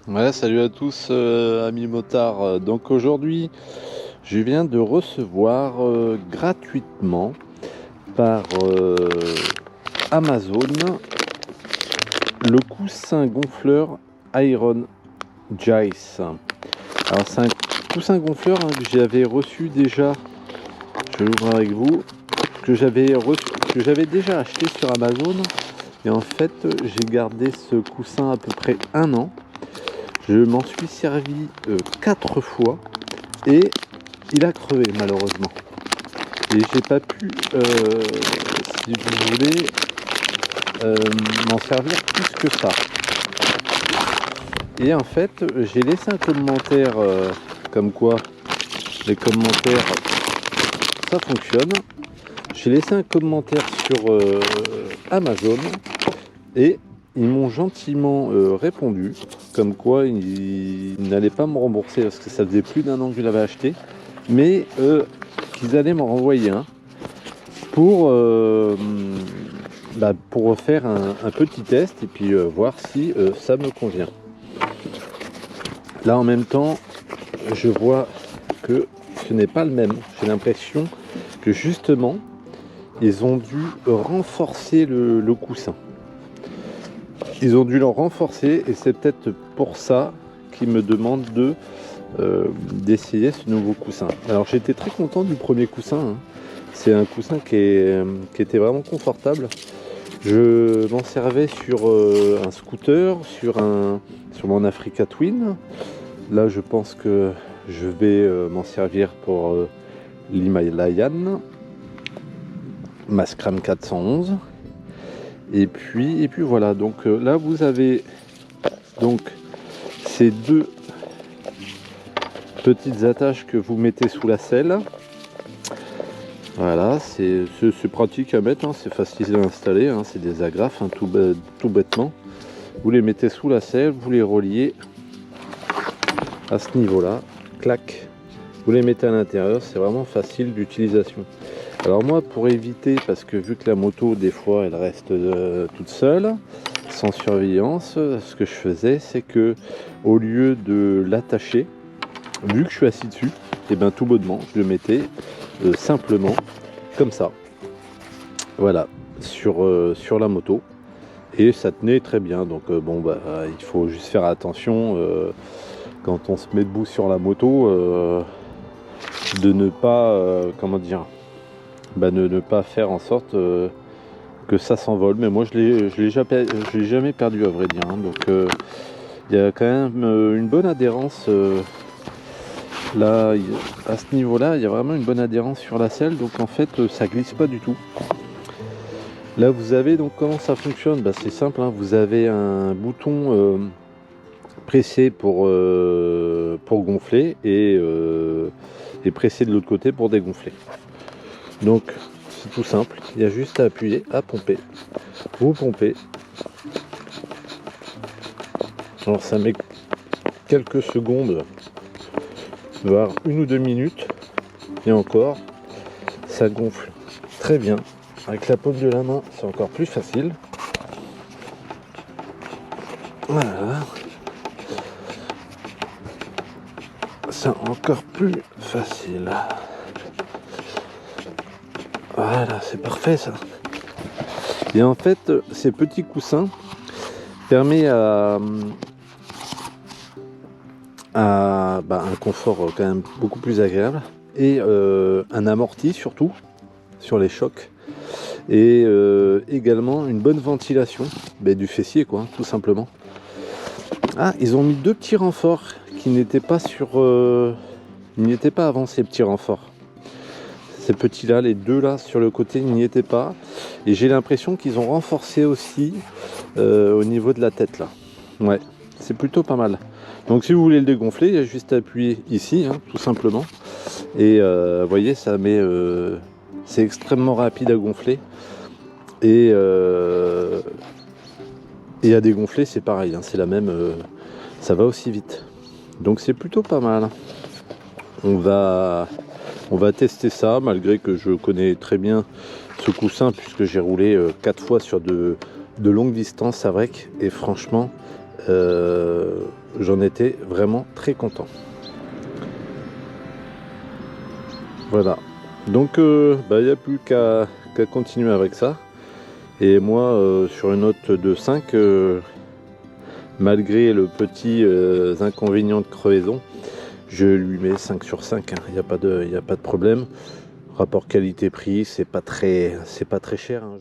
Ouais, salut à tous, amis motards. Donc aujourd'hui, je viens de recevoir gratuitement par Amazon le coussin gonfleur Iron Jace. Alors c'est un coussin gonfleur que j'avais reçu déjà, je vais l'ouvrir avec vous, que j'avais déjà acheté sur Amazon. Et en fait, j'ai gardé ce coussin à peu près un an. Je m'en suis servi 4 fois et il a crevé malheureusement. Et j'ai pas pu, si vous voulez, m'en servir plus que ça. Et en fait, j'ai laissé un commentaire comme quoi les commentaires ça fonctionne. J'ai laissé un commentaire sur Amazon et ils m'ont gentiment répondu comme quoi ils n'allaient pas me rembourser parce que ça faisait plus d'un an que je l'avais acheté, mais qu'ils allaient m'en renvoyer un pour, pour faire un petit test et puis voir si ça me convient. Là en même temps, je vois que ce n'est pas le même. J'ai l'impression que justement, ils ont dû renforcer le coussin. Ils ont dû le renforcer et c'est peut-être pour ça qu'ils me demandent d'essayer ce nouveau coussin. Alors j'étais très content du premier coussin, hein. C'est un coussin qui était vraiment confortable. Je m'en servais sur un scooter, sur mon Africa Twin. Là je pense que je vais m'en servir pour l'Himalayan Mascram 411. Et puis voilà, donc là vous avez donc ces deux petites attaches que vous mettez sous la selle. Voilà, c'est pratique à mettre, hein, c'est facile à installer, hein, c'est des agrafes, hein, tout bêtement. Vous les mettez sous la selle, vous les reliez à ce niveau-là, clac, vous les mettez à l'intérieur, c'est vraiment facile d'utilisation. Alors moi, pour éviter, parce que vu que la moto des fois elle reste toute seule, sans surveillance, ce que je faisais, c'est que au lieu de l'attacher, vu que je suis assis dessus, et bien tout bonnement, je le mettais simplement comme ça, voilà, sur la moto, et ça tenait très bien. Donc bon, bah il faut juste faire attention quand on se met debout sur la moto, de ne pas, comment dire, ne pas faire en sorte que ça s'envole. Mais moi je l'ai jamais perdu à vrai dire, hein. Donc il y a quand même une bonne adhérence là, à ce niveau là, il y a vraiment une bonne adhérence sur la selle, donc en fait ça glisse pas du tout. Là vous avez donc comment ça fonctionne, bah, c'est simple, hein. Vous avez un bouton pressé pour gonfler et pressé de l'autre côté pour dégonfler. Donc c'est tout simple, il y a juste à appuyer, à pomper. Vous pompez. Alors ça met quelques secondes, voire 1 ou 2 minutes, et encore, ça gonfle très bien. Avec la paume de la main, c'est encore plus facile. Voilà. C'est encore plus facile. Voilà, c'est parfait ça. Et en fait, ces petits coussins permettent un confort quand même beaucoup plus agréable et un amorti surtout sur les chocs et également une bonne ventilation du fessier quoi, tout simplement. Ah, ils ont mis 2 petits renforts qui n'étaient pas ils n'y étaient pas avant, ces petits renforts. Ces petits là, les deux là sur le côté, ils n'y étaient pas. Et j'ai l'impression qu'ils ont renforcé aussi au niveau de la tête là. Ouais, c'est plutôt pas mal. Donc si vous voulez le dégonfler, il y a juste à appuyer ici, hein, tout simplement. Et vous voyez, ça met, c'est extrêmement rapide à gonfler. Et à dégonfler, c'est pareil, hein, c'est la même, ça va aussi vite. Donc c'est plutôt pas mal. On va tester ça, malgré que je connais très bien ce coussin, puisque j'ai roulé 4 fois sur de longues distances avec. Et franchement, j'en étais vraiment très content. Voilà, donc il n'y a plus qu'à continuer avec ça. Et moi, sur une note de 5, malgré le petit inconvénient de crevaison, je lui mets 5 sur 5, hein. Il n'y a pas de problème. Rapport qualité-prix, c'est pas très cher, hein.